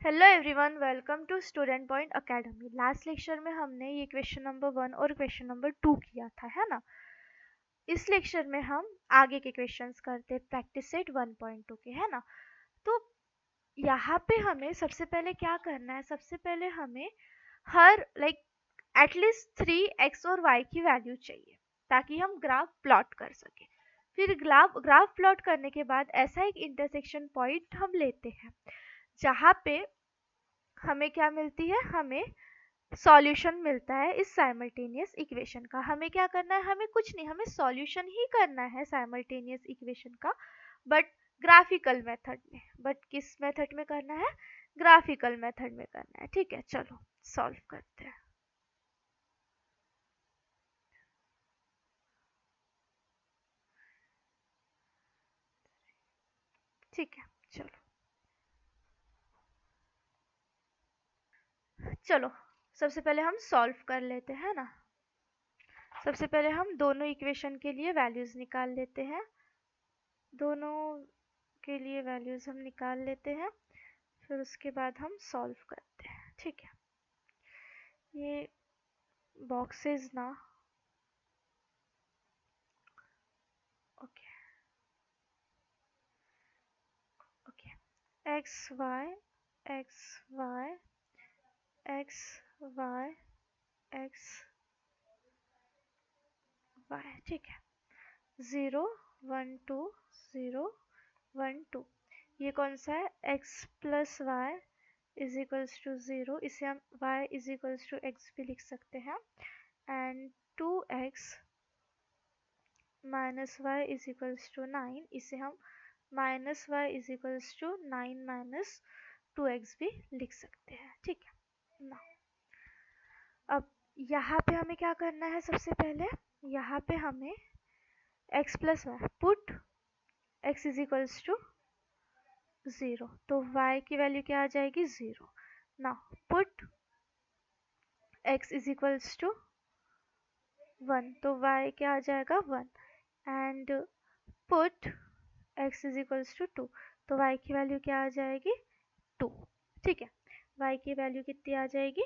Hello everyone, welcome to student point academy. Last lecture में हमने ये क्वेश्चन नंबर 1 और क्वेश्चन नंबर 2 किया था, है ना। इस लेक्चर में हम आगे के क्वेश्चंस करते, प्रैक्टिस सेट 1.2 के, है ना। तो यहाँ पे हमें सबसे पहले क्या करना है, सबसे पहले हमें हर एटलीस्ट 3x और y की वैल्यू चाहिए ताकि हम ग्राफ प्लॉट कर सके। फिर ग्राफ प्लॉट करने के बाद ऐसा एक इंटरसेक्शन पॉइंट हम लेते हैं जहाँ पे हमें क्या मिलती है, हमें सॉल्यूशन मिलता है इस साइमल्टेनियस इक्वेशन का। हमें क्या करना है, हमें कुछ नहीं, हमें सॉल्यूशन ही करना है साइमल्टेनियस इक्वेशन का, बट ग्राफिकल मेथड में। बट किस मेथड में करना है, ग्राफिकल मेथड में करना है। ठीक है, चलो सॉल्व करते हैं। ठीक है, चलो सबसे पहले हम सॉल्व कर लेते हैं ना। सबसे पहले हम दोनों इक्वेशन के लिए वैल्यूज निकाल लेते हैं। दोनों के लिए वैल्यूज हम निकाल लेते हैं, फिर उसके बाद हम सॉल्व करते हैं। ठीक है, ये बॉक्सेस ना, okay okay, x y x y x y x y. ठीक है, 0 1 2 0 1 2। ये कौन सा है, x plus y is equals to 0। इसे हम y is equals to x भी लिख सकते हैं। And 2x minus y is equals to 9। इसे हम minus y is equals to 9 minus 2x भी लिख सकते हैं। ठीक है ना। अब यहाँ पे हमें क्या करना है, सबसे पहले यहाँ पे हमें x plus y put x is equals to 0, तो y की वैल्यू क्या आ जाएगी, 0। ना put x is equals to 1, तो y क्या आ जाएगा, 1। And put x is equals to 2, तो y की वैल्यू क्या आ जाएगी, 2। ठीक है, y की वैल्यू कितनी आ जाएगी,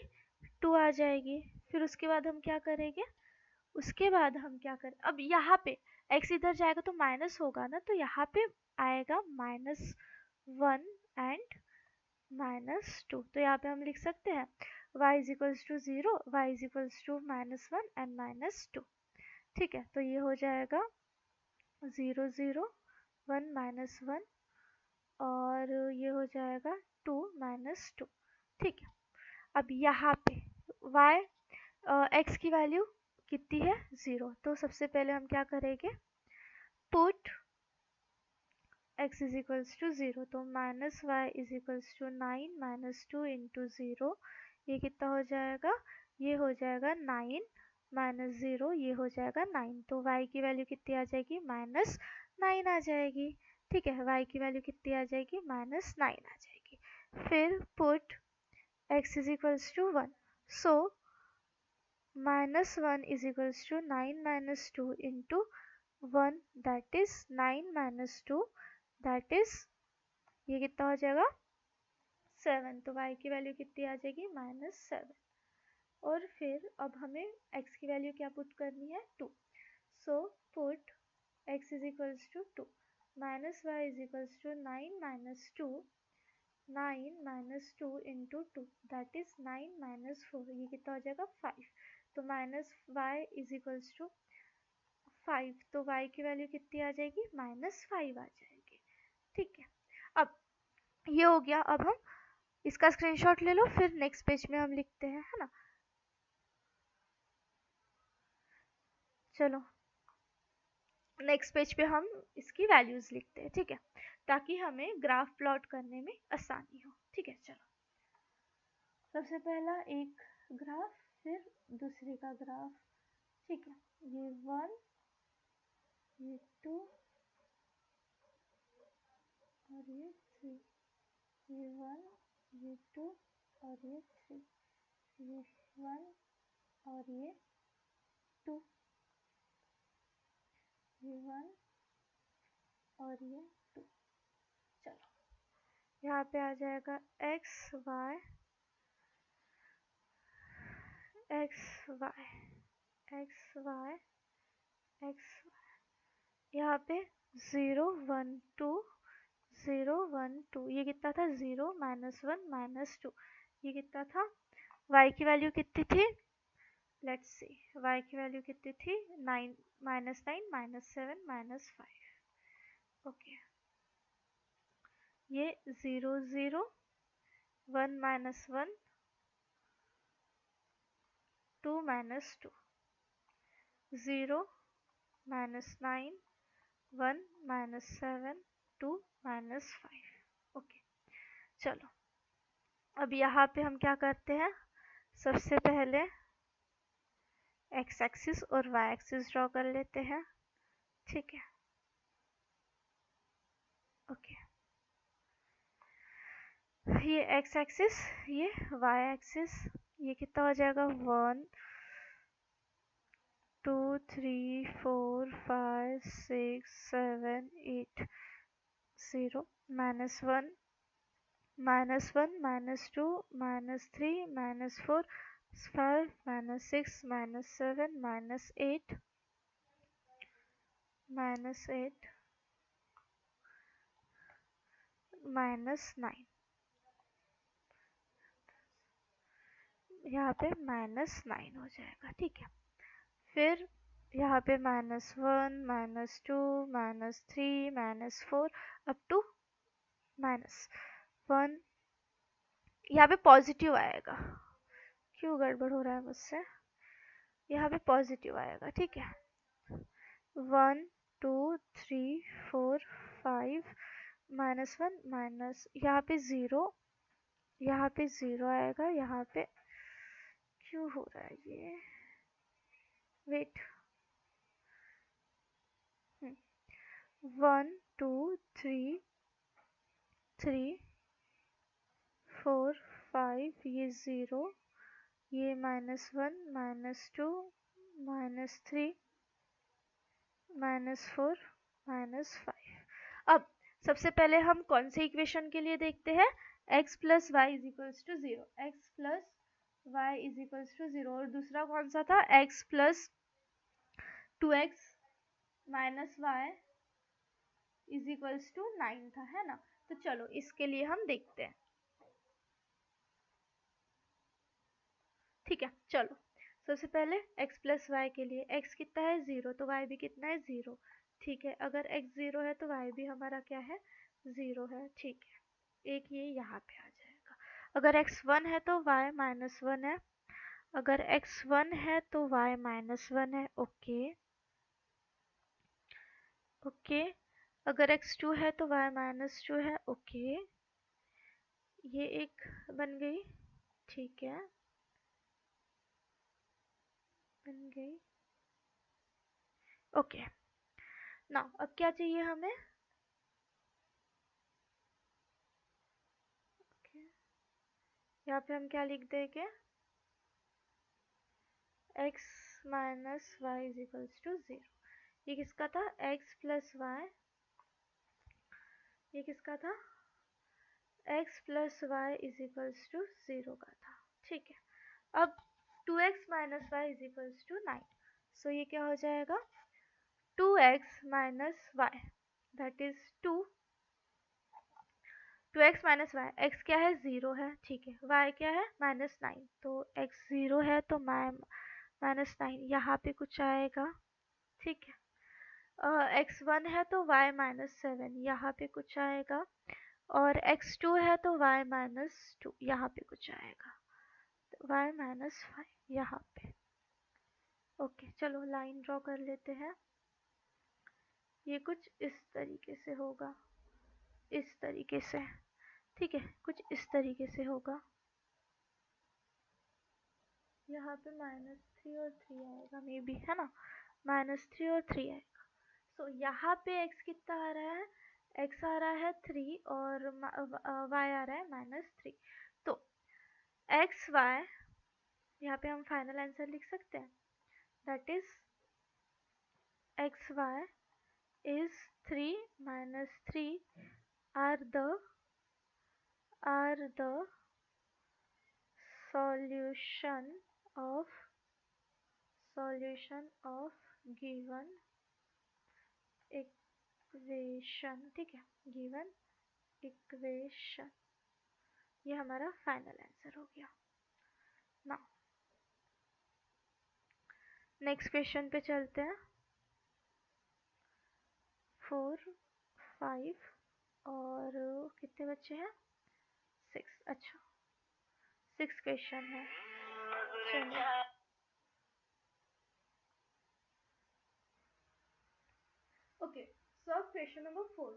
2 आ जाएगी। फिर उसके बाद हम क्या करेंगे, उसके बाद हम क्या करें, अब यहाँ पे x इधर जाएगा तो माइनस होगा ना, तो यहाँ पे आएगा -1 एंड -2। तो यहाँ पे हम लिख सकते हैं y is equals to 0, y is equals to -1 and -2। ठीक है, तो ये हो जाएगा 0 0 1 -1 और ये हो जाएगा 2 -2। ठीक है, अब यहाँ पे y x की वैल्यू कितनी है, 0। तो सबसे पहले हम क्या करेंगे, put x is equals to 0, तो minus y is equals to 9 minus 2 into 0। ये कितना हो जाएगा, ये हो जाएगा 9 माइनस 0, ये हो जाएगा 9। तो y की वैल्यू कितनी आ जाएगी, -9 आ जाएगी। ठीक है, y की वैल्यू कितनी आ जाएगी, -9 आ जाएगी। फिर put x is equals to 1, so -1 is equals to 9 minus 2 into 1, that is 9 minus 2, that is ये कितना हो जाएगा, 7। तो y की वैल्यू कितनी आ जाएगी, -7। और फिर अब हमें x की वैल्यू क्या पुट करनी है, 2। So put x is equals to 2 minus y is equals to 9 minus 2, 9 minus 2 into 2, that is 9 minus 4। ये कितना हो जाएगा, 5। तो minus y is equals to 5, तो y की वैल्यू कितनी आ जाएगी, -5 आ जाएगी। ठीक है, अब ये हो गया। अब हम इसका स्क्रीनशॉट ले लो, फिर नेक्स्ट पेज में हम लिखते हैं, है ना। चलो नेक्स्ट पेज पे हम इसकी वैल्यूज लिखते हैं, ठीक है, ताकि हमें ग्राफ प्लॉट करने में आसानी हो। ठीक है, चलो सबसे पहला एक ग्राफ, फिर दूसरे का ग्राफ। ठीक है, ये 1, ये 2 और ये 3, ये 1, ये 2 और ये 3, ये 1 और ये 2, ये 1 और ये 2। चलो यहाँ पे आ जाएगा x y x y x y x, यहाँ पे 0 1 2 0 1 2, ये कितना था 0 -1 -2, ये कितना था, y की वैल्यू कितनी थी, लेट्स सी, y की वैल्यू कितनी थी 9 -9 -7 -5। ओके, ये 0 0 1 -1 2 -2 0 -9 1 -7 2 -5। ओके, चलो अब यहाँ पे हम क्या करते हैं, सबसे पहले एक्स एक्सिस और वाई एक्सिस ड्रॉ कर लेते हैं। ठीक है, ओके, ये एक्स एक्सिस, ये वाई एक्सिस, ये कितना हो जाएगा 1 2 3 4 5 6 7 8 0 -1 -1 -2 -3 -4 5 -6 -7 -8 -8 -9, यहाँ पे -9 हो जाएगा। ठीक है, फिर यहाँ पे -1 -2 -3 -4 अप टू -1, यहाँ पे पॉजिटिव आएगा, क्यों गड़बड़ हो रहा है मुझसे, यहाँ पे पॉजिटिव आएगा। ठीक है, 1 2 3 4 5 -1 माइनस, यहाँ पे 0, यहाँ पे 0 आएगा, यहाँ पे क्यों हो रहा है ये, वेट, 1 2 3 3 4 5, ये 0, ये -1 -2 -3 -4 -5। अब सबसे पहले हम कौन से इक्वेशन के लिए देखते हैं, x plus y is equals to 0, x plus y is equals to 0, और दूसरा कौन सा था, x plus 2x minus y is equals to 9 था, है ना। तो चलो इसके लिए हम देखते हैं। ठीक है, चलो सबसे पहले x प्लस वाई के लिए, x कितना है 0, तो y भी कितना है 0। ठीक है, अगर x 0 है तो y भी हमारा क्या है 0 है। ठीक है, एक ये यहाँ पे आ जाएगा। अगर x 1 है तो y -1 है, अगर x 1 है तो y -1 है। ओके ओके, अगर x 2 है तो y -2 है। ओके, ये एक बन गई। ठीक है, बन गई। ओके, ना अब क्या चाहिए हमें, okay. यहाँ पे हम क्या लिख देंगे, x minus y is equals to 0। ये किसका था, x प्लस वाई, ये किसका था, x plus y is equals to 0 का था। ठीक है, अब 2x minus y is equals to 9, so ये क्या हो जाएगा 2x minus y, that is 2x minus y, x क्या है 0 है। ठीक है, y क्या है -9, तो x 0 है तो -9 यहाँ पे कुछ आएगा। ठीक है, x1 है तो y -7 यहाँ पे कुछ आएगा, और x2 है तो y -2 यहाँ पे कुछ आएगा, तो y -5 यहाँ पे। ओके, चलो लाइन ड्रॉ कर लेते हैं। ये कुछ इस तरीके से होगा, इस तरीके से। ठीक है, कुछ इस तरीके से होगा, यहाँ पे -3 और 3 आएगा मे बी, है ना, -3 और 3 आएगा। सो यहाँ पे x कितना आ रहा है, x आ रहा है 3 और y आ रहा है -3, तो एक्स वाई, यहाँ पे हम फाइनल आंसर लिख सकते हैं, that is x y is 3 -3 are the are the solution of given equation. ठीक है, गिवन इक्वेशन, ये हमारा फाइनल आंसर हो गया। नाउ नेक्स्ट क्वेश्चन पे चलते हैं। 4, 5 और कितने बच्चे हैं? 6। अच्छा, 6 क्वेश्चन है। चलिए okay, so question number 4।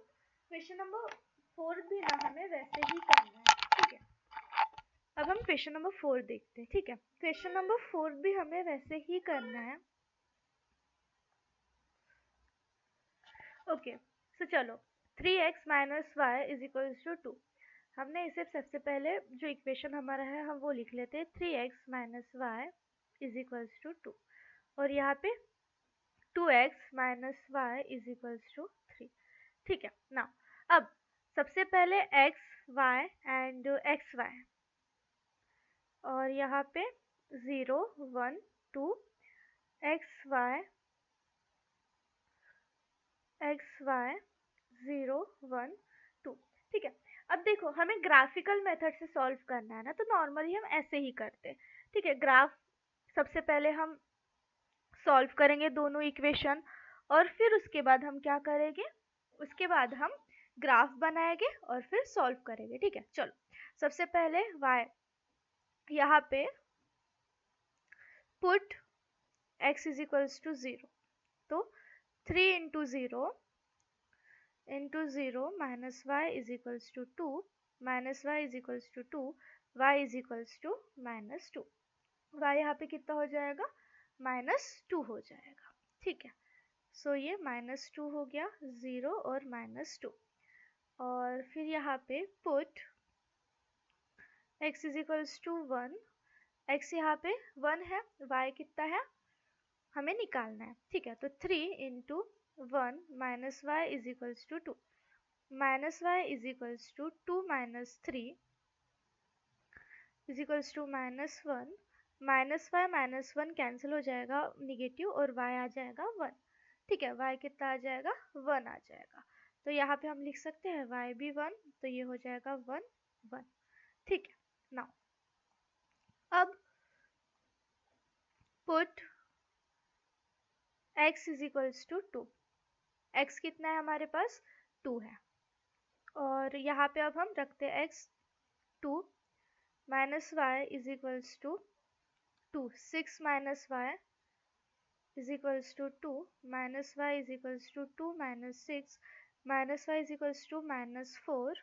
Question number 4 भी ना हमें वैसे ही करना है। ठीक है, अब हम क्वेश्चन नंबर 4 देखते हैं। ठीक है, क्वेश्चन नंबर 4 भी हमें वैसे ही करना है। ओके, सो चलो 3x minus y is equals to 2। हमने इसे सबसे पहले जो इक्वेशन हमारा है हम वो लिख लेते हैं, 3x minus y is equals to 2, और यहाँ पे 2x minus y is equals to 3। ठीक है ना, अब सबसे पहले x y and x y, और यहाँ पे 0 1 2 x y 0 1 2। ठीक है, अब देखो हमें ग्राफिकल मेथड से सॉल्व करना है ना, तो नॉर्मली हम ऐसे ही करते हैं। ठीक है, ग्राफ सबसे पहले हम सॉल्व करेंगे दोनों इक्वेशन, और फिर उसके बाद हम क्या करेंगे, उसके बाद हम ग्राफ बनाएंगे और फिर सॉल्व करेंगे। ठीक है, चलो सबसे पहले y, यहाँ पे put x is equals to 0, तो 3 into 0 minus y is equals to 2, minus y is equals to 2, y is equals to -2। Y यहाँ पे कितना हो जाएगा, -2 हो जाएगा। ठीक है, सो ये -2 हो गया, 0 और -2, और फिर यहाँ पे put x is equals to 1, x यहाँ पे 1 है, y कितना है हमें निकालना है। ठीक है, तो 3 into 1 minus y is equals to 2, minus y is equals to 2 minus 3 is equals to -1, -1 cancel हो जाएगा निगेटिव, और y आ जाएगा 1। ठीक है, y कितना आ जाएगा, 1 आ जाएगा, तो यहाँ पे हम लिख सकते हैं y भी 1, तो ये हो जाएगा 1 1। ठीक है, नाउ अब put x is equals to 2, x कितना है हमारे पास, 2 है, और यहाँ पे अब हम रखते हैं x 2 minus y is equals to 2, 6 minus y is equals to 2, minus y is equals to 2 minus 6, minus y is equals to -4,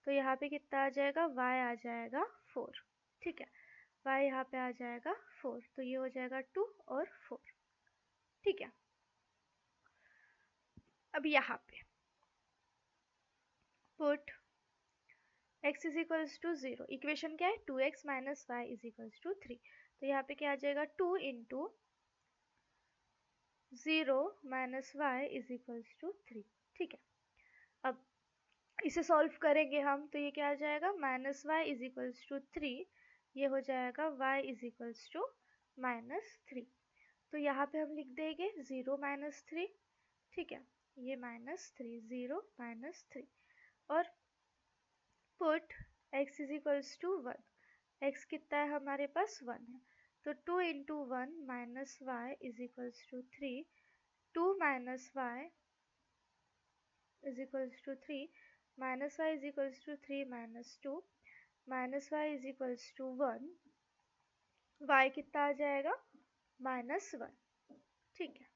तो यहाँ पे कितना आ जाएगा, y आ जाएगा 4। ठीक है, y यहाँ पे आ जाएगा 4, तो ये हो जाएगा 2 और 4। ठीक है, अब यहाँ पे put x is equals to 0, equation क्या है, 2x minus y is equals to 3, तो यहाँ पे क्या आ जाएगा, 2 into 0 minus y is equals to 3। ठीक है, अब इसे सॉल्व करेंगे हम, तो ये क्या आ जाएगा, minus y is equals to 3, ये हो जाएगा y इज इक्वल्स टू -3, तो यहाँ पे हम लिख देंगे 0 -3। ठीक है, ये -3, 0 -3, और put x is equals to 1, x कितना है हमारे पास, 1 है, तो 2 into 1 minus y is equals to 3, 2 minus y is equals to 3, minus y is equals to 3 -2, minus y is equals to 1, y कितना आ जाएगा, -1। ठीक है,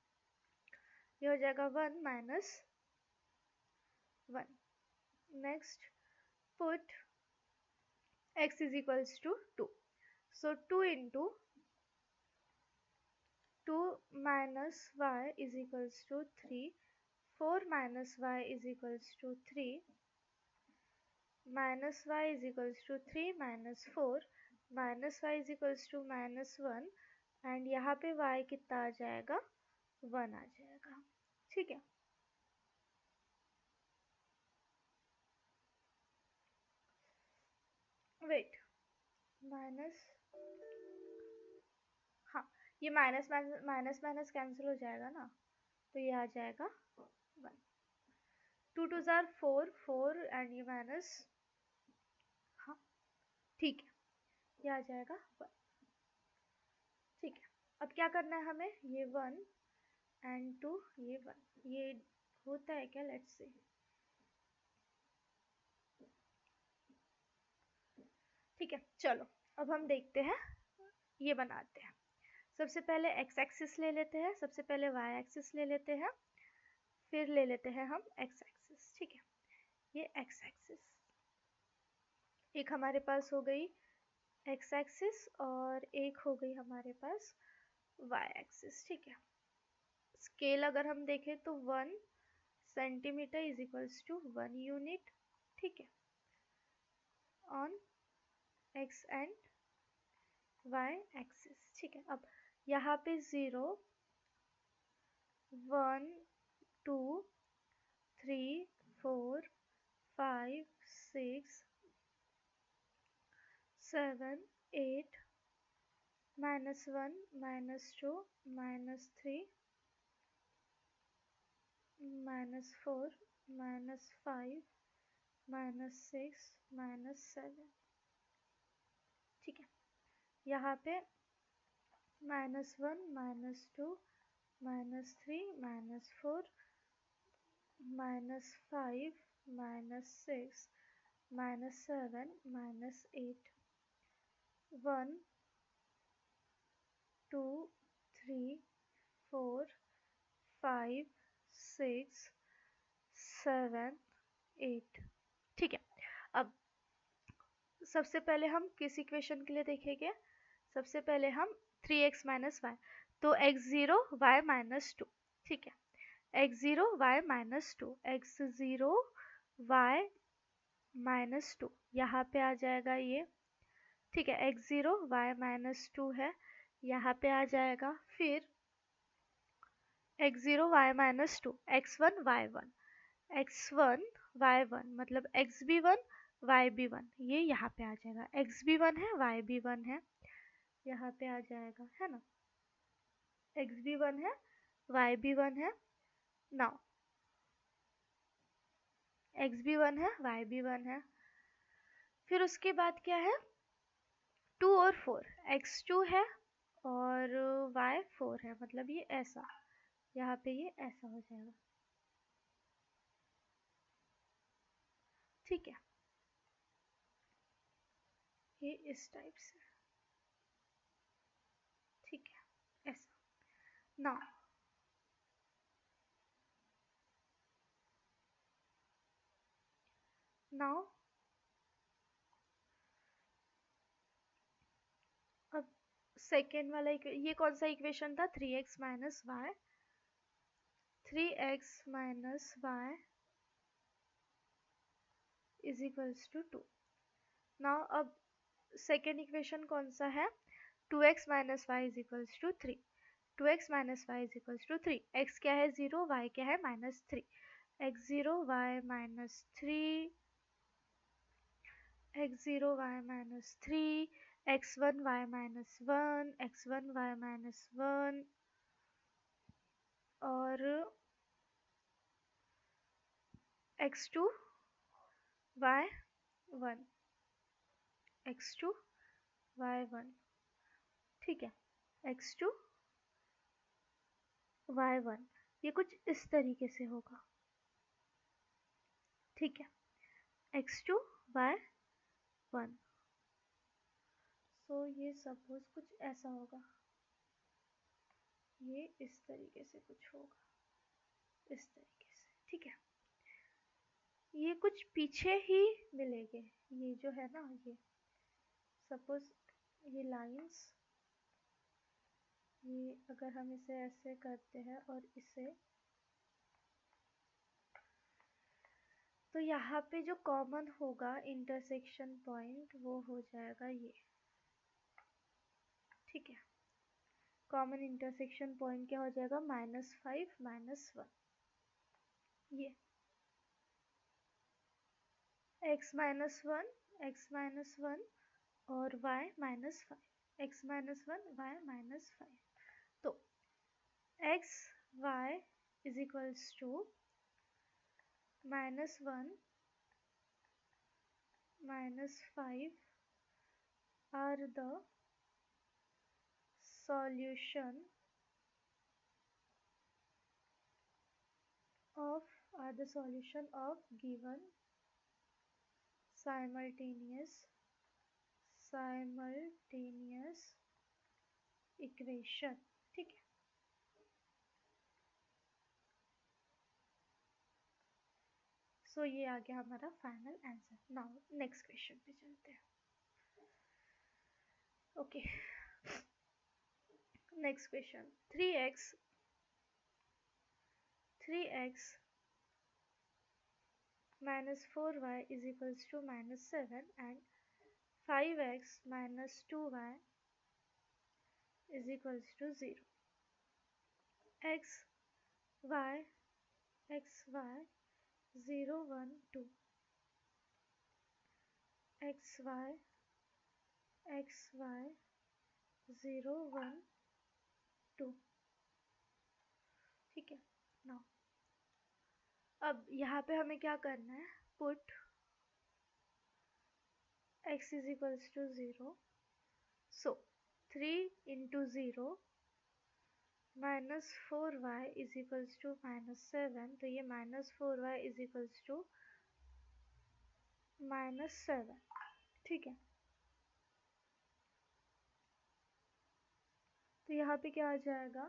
ये हो जाएगा 1 -1। Next put x is equals to 2, so 2 into 2 minus y is equals to 3, 4 minus y is equals to 3, minus y is equals to 3 -4, minus y is equals to -1, and यहाँ पे y कितना आ जाएगा, 1 आ जाएगा। ठीक है, वेट, माइनस, हाँ ये माइनस माइनस माइनस कैंसिल हो जाएगा ना, तो ये आ जाएगा 1। 2 2 जार 4, 4 एंड ये माइनस, हाँ ठीक है, ये आ जाएगा 1। ठीक है, अब क्या करना है हमें, ये 1 एंड 2, ये 1, ये होता है क्या, लेट्स सी। ठीक है चलो, अब हम देखते हैं, ये बनाते हैं। सबसे पहले x एक्सिस ले लेते हैं, सबसे पहले y एक्सिस ले लेते हैं, फिर ले लेते हैं हम x एक्सिस। ठीक है, ये x एक्सिस एक हमारे पास हो गई, x एक्सिस, और एक हो गई हमारे पास y एक्सिस। ठीक है, स्केल अगर हम देखें तो 1 centimetre is equals to 1 unit. ठीक है, on x and y axis. ठीक है, अब यहाँ पे 0 1 2 3 4 5 6 7 8 -1 -2 -3 -4 -5 -6 -7। ठीक है, यहाँ पे -1 -2 -3 -4 -5 -6 -7 -8 1 2 3 4 5 6 7 8। ठीक है, अब सबसे पहले हम किस इक्वेशन के लिए देखेंगे, सबसे पहले हम 3x माइनस वाई, तो x0 y माइनस 2। ठीक है, x0 y minus 2, x0 y minus 2 यहाँ पे आ जाएगा ये। ठीक है, x0 y माइनस 2 है, यहाँ पे आ जाएगा। फिर x0 y minus 2, x1 y1, x1 y1 मतलब x भी 1 y भी 1, ये यहाँ पे आ जाएगा। x भी 1 है y भी 1 है, यहाँ पे आ जाएगा, है ना। x भी 1 है y भी 1 है। नाउ x भी 1 है y भी 1 है। फिर उसके बाद क्या है, 2 और 4, x2 है और y4 है, मतलब ये ऐसा, यहाँ पे ये ऐसा हो जाएगा। ठीक है, ये इस टाइप से। ठीक है, ऐसा। नाउ अब सेकेंड वाला ये कौन सा इक्वेशन था, 3x minus y, 3x minus y is equals to 2। Now अब सेकेंड इक्वेशन कौन सा है, 2x minus y is equals to 3, 2x minus y is equals to 3। x क्या है 0, y क्या है -3, x0 y minus 3, x0 y minus 3, x1 y minus 1, x1 y minus 1, और x2 y1, x2 y1। ठीक है, x2 y1, ये कुछ इस तरीके से होगा। ठीक है, x2 y1, सो ये सपोज कुछ ऐसा होगा, ये इस तरीके से कुछ होगा, इस तरीके से। ठीक है, ये कुछ पीछे ही मिलेंगे, ये जो है ना, ये सपोज ये लाइंस, ये अगर हम इसे ऐसे करते हैं और इसे, तो यहाँ पे जो कॉमन होगा इंटरसेक्शन पॉइंट वो हो जाएगा ये। ठीक है, कॉमन इंटरसेक्शन पॉइंट क्या हो जाएगा, -5 -1, ये x -1 x -1 और y -5, x -1 y -5। तो x y is equals to -1 -5 are the solution of given simultaneous equation. ठीक है, सो ये आ गया हमारा final answer. Now next question पे चलते हैं। ओके, next question. 3x minus 4y is equals to -7 and 5x minus 2y is equals to 0। x y 0 1 2, x y 0 1 2। ठीक है, नाउ अब यहाँ पे हमें क्या करना है, put x is equals to 0, so 3 into 0 minus 4y is equals to -7, तो ये -4y is equals to -7। ठीक है, तो यहाँ पे क्या आ जाएगा,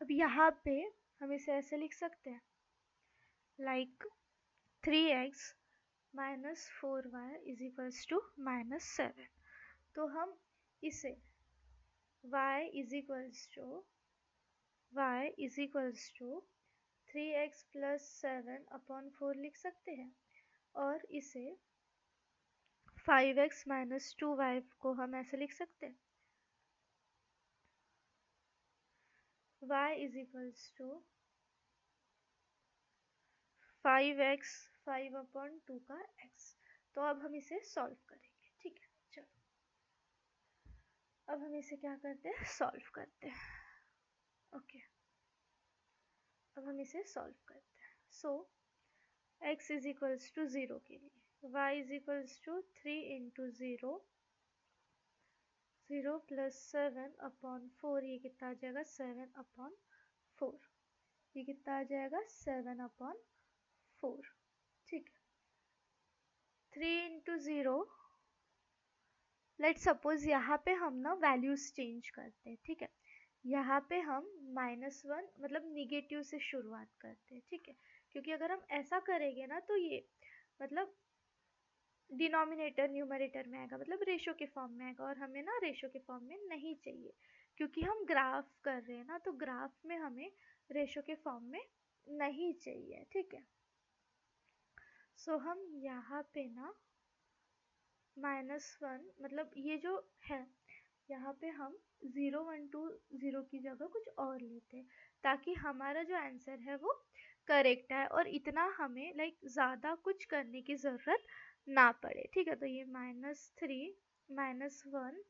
अब यहाँ पे हम इसे ऐसे लिख सकते हैं, like 3x minus 4y is equals to -7। तो हम इसे y is equals to 3x plus 7 upon 4 लिख सकते हैं, और इसे 5x minus 2y को हम ऐसे लिख सकते हैं, y is equals to 5x 5 upon 2 का x। तो अब हम इसे सॉल्व करेंगे। ठीक है, चलो अब हम इसे क्या करते हैं, सॉल्व करते हैं। ओके, अब हम इसे सॉल्व करते हैं। So x is equals to 0 के लिए y is equals to 3 into 0 plus 7 upon 4, ये कितना आ जाएगा 7 अपॉन 4, ये कितना आ जाएगा 7 अपॉन 4। ठीक है, 3 इंटू 0, लेट सपोज यहाँ पे हम ना वैल्यूज चेंज करते हैं। ठीक है, यहाँ पे हम -1 मतलब निगेटिव से शुरुआत करते हैं। ठीक है, क्योंकि अगर हम ऐसा करेंगे ना तो ये मतलब डिनोमिनेटर न्यूमरेटर में आएगा, मतलब रेशो के फॉर्म में आएगा, और हमें ना रेशो के फॉर्म में नहीं चाहिए, क्योंकि हम ग्राफ कर रहे हैं ना, तो ग्राफ में हमें रेशो के फॉर्म में नहीं चाहिए। ठीक है, सो हम यहाँ पे ना -1 मतलब ये जो है यहाँ पे हम 0 1 2 0 की जगह कुछ और लेते हैं, ताकि हमारा जो आंसर है वो करेक्ट है, और इतना हमें लाइक ज़्यादा कुछ करने की ज़रूरत ना पड़े। ठीक है, तो ये -3 -1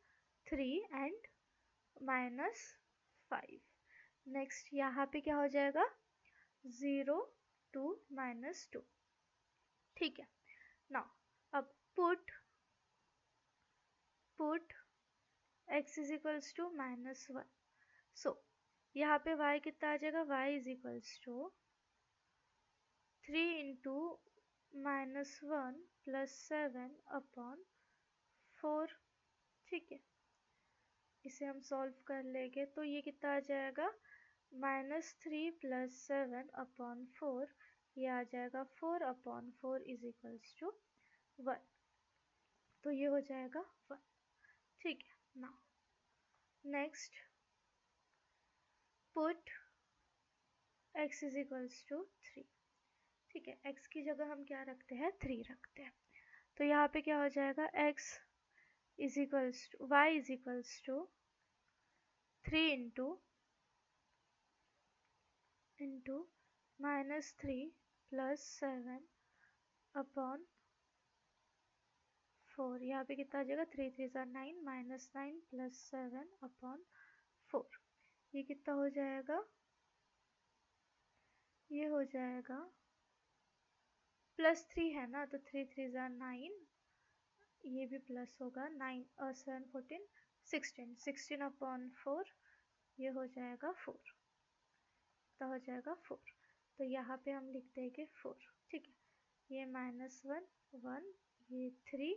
3 एंड -5। नेक्स्ट यहाँ पे क्या हो जाएगा 0 2 -2। ठीक है, नाउ अब put x is equals to -1। सो यहाँ पे y कितना आ जाएगा, y is equals to 3 into -1 plus 7 upon 4। ठीक है, इसे हम सॉल्व कर लेंगे तो ये कितना आ जाएगा -3 प्लस 7 अपॉन 4, ये आ जाएगा 4 अपॉन 4 इज इक्वल्स टू 1, तो ये हो जाएगा 1। ठीक है, now next put x is equals to 3। ठीक है, x की जगह हम क्या रखते हैं 3 रखते हैं, तो यहाँ पे क्या हो जाएगा x is equals to y is equals to 3 into -3 plus 7 upon 4, यहाँ पे कितना आ जाएगा 3 3 9 -9 + 7/4, ये कितना हो जाएगा, ये हो जाएगा +3 है ना, तो 3 3 9, ये भी प्लस होगा 9 और 7 14 16, 16/4, ये हो जाएगा 4, तो हो जाएगा 4। तो यहाँ पे हम लिख देंगे 4, ठीक है। ये -1 1, ये 3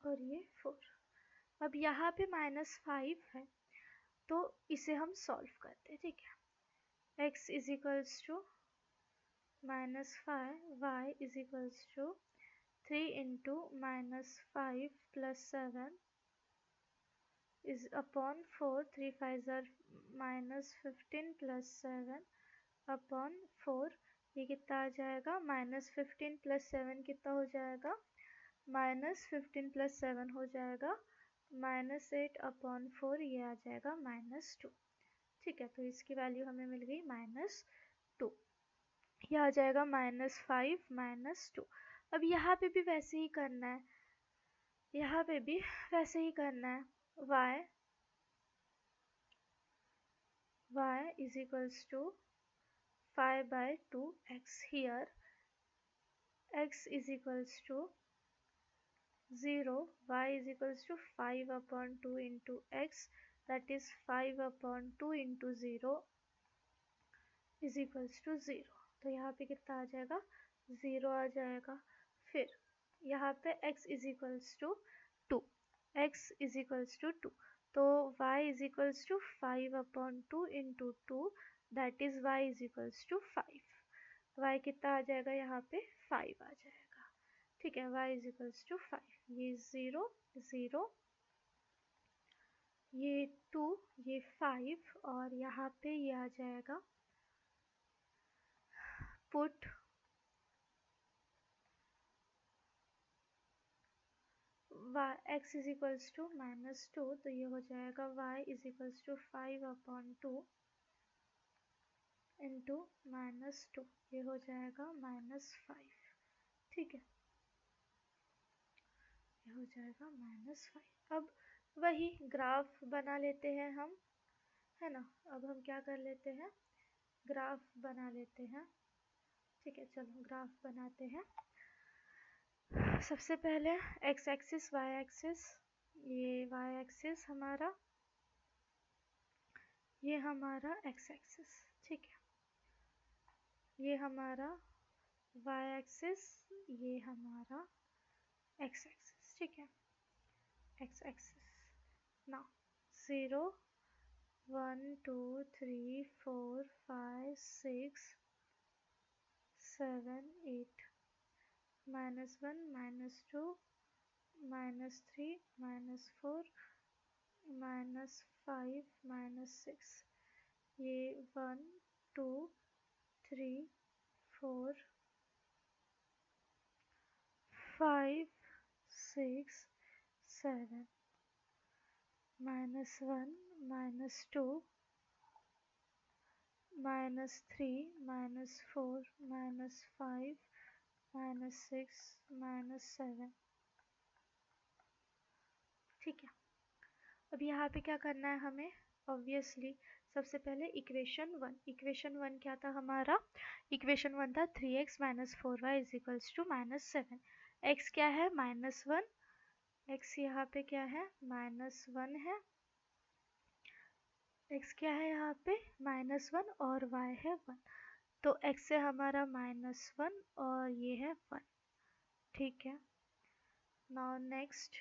और ये 4। अब यहाँ पे -5 है, तो इसे हम सॉल्व करते हैं, ठीक है। x is equals to -5, y is equals to 3 into -5 + 7 is upon 4, 3 5 are -15 + 7/4, ये कितना आ जाएगा, -15 + 7 कितना हो जाएगा, -15 + 7 हो जाएगा -8/4, ये आ जाएगा -2, ठीक है। तो इसकी वैल्यू हमें मिल गई -2, ये आ जाएगा -5 -2। अब यहाँ पे भी वैसे ही करना है, यहाँ पे भी वैसे ही करना है। y is equals to 5/2x, here x is equals to 0, y is equals to 5/2 into x, that is 5/2 into 0 is equals to 0। तो यहाँ पे कितना आ जाएगा, 0 आ जाएगा। फिर यहाँ पे x is equals to 2, x is equals to 2, तो y is equals to 5/2 into 2, that is y is equals to 5। y कितना आ जाएगा, यहाँ पे 5 आ जाएगा, ठीक है। y is equals to 5, ये 0 0, ये 2, ये 5, और यहाँ पे ये आ जाएगा, put x is equals to -2, तो ये हो जाएगा y is equals to 5/2 into -2, ये हो जाएगा -5, ठीक है, ये हो जाएगा -5। अब वही ग्राफ बना लेते हैं हम, है ना। अब हम क्या कर लेते हैं, ग्राफ बना लेते हैं, ठीक है। चलो ग्राफ बनाते हैं। सबसे पहले x एक्सिस y एक्सिस, ये y एक्सिस हमारा, ये हमारा x एक्सिस, ठीक है। ये हमारा y एक्सिस, ये हमारा x एक्सिस, ठीक है। x एक्सिस ना 0 1 2 3 4 5 6 7 8, -1 -2 -3 -4 -5 -6, ये 1 2 3 4 5 6 7, -1 -2 -3 -4 -5 -6 -7, ठीक है। अब यहाँ पे क्या करना है हमें, ऑब्वियसली सबसे पहले इक्वेशन वन क्या था हमारा, इक्वेशन 1 था 3x - 4y = -7। x क्या है, -1, x यहाँ पे क्या है, -1 है, x क्या है यहाँ पे, -1, और y है 1, तो x से हमारा -1 और ये है 1, ठीक है। नाउ नेक्स्ट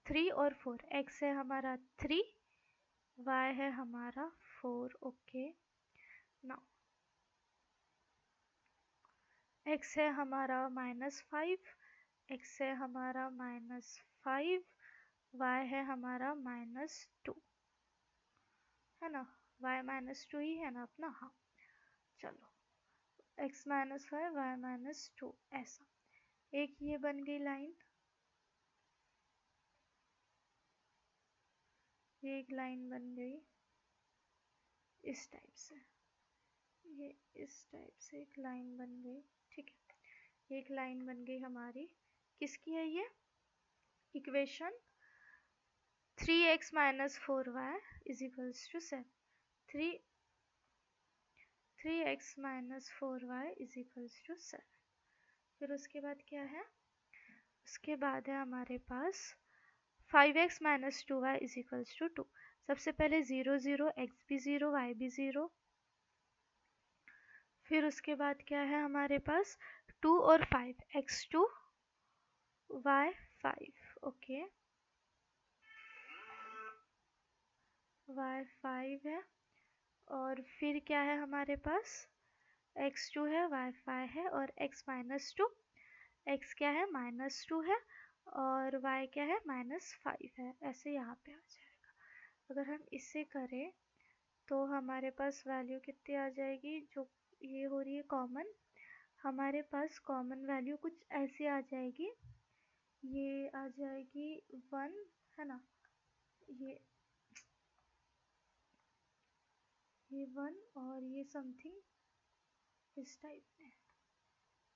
3 और 4, x है हमारा 3, y है हमारा 4, ओके। नाउ x है हमारा -5, x है हमारा -5, y है हमारा -2, है ना, y -2 ही है ना अपना, हाँ। चलो x -5 y -2, ऐसा एक ये बन गई लाइन, ये एक लाइन बन गई इस टाइप से, ये इस टाइप से एक लाइन बन गई, ठीक है। एक लाइन बन गई हमारी। किसकी है ये equation? 3x minus 4y is equals to 7। 3x minus 4y is equals to 7। फिर उसके बाद क्या है? उसके बाद है हमारे पास 5x minus 2y is equals to 2। सबसे पहले 0 0, x भी 0 y भी 0। फिर उसके बाद क्या है हमारे पास 2 और 5, x2 y5। ओके, y5 है। और फिर क्या है हमारे पास x2 है, y5 है और x माइनस 2। x क्या है -2 है और y क्या है -5 है। ऐसे यहाँ पे आ जाएगा। अगर हम इसे करें तो हमारे पास वैल्यू कितनी आ जाएगी? जो ये हो रही है कॉमन, हमारे पास कॉमन वैल्यू कुछ ऐसे आ जाएगी। ये आ जाएगी 1, है ना? ये 1 और ये समथिंग इस टाइप में,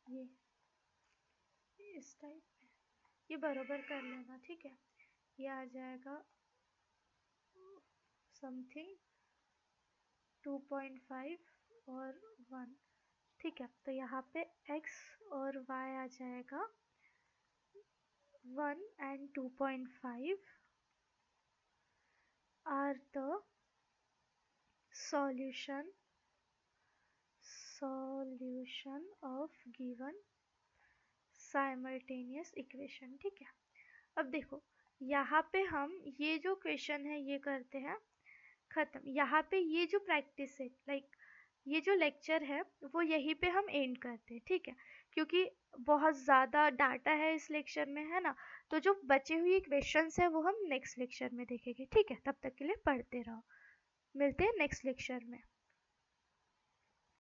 ये इस टाइप में। ये बराबर कर लेना, ठीक है? ये आ जाएगा समथिंग 2.5 और 1, ठीक है? तो यहाँ पे x और y आ जाएगा 1 and 2.5 are the solution of given simultaneous equation, ठीक है? अब देखो यहाँ पे हम ये जो क्वेश्चन है ये करते हैं ख़त्म। यहाँ पे ये जो प्रैक्टिस है, लाइक ये जो लेक्चर है वो यहीं पे हम एंड करते हैं, ठीक है? क्योंकि बहुत ज़्यादा डाटा है इस लेक्चर में, है ना? तो जो बचे हुए क्वेश्चंस है वो हम नेक्स्ट लेक्चर में देखेंगे, ठीक है? तब तक के लिए पढ़ते रहो। मिलते हैं नेक्स्ट लेक्चर में।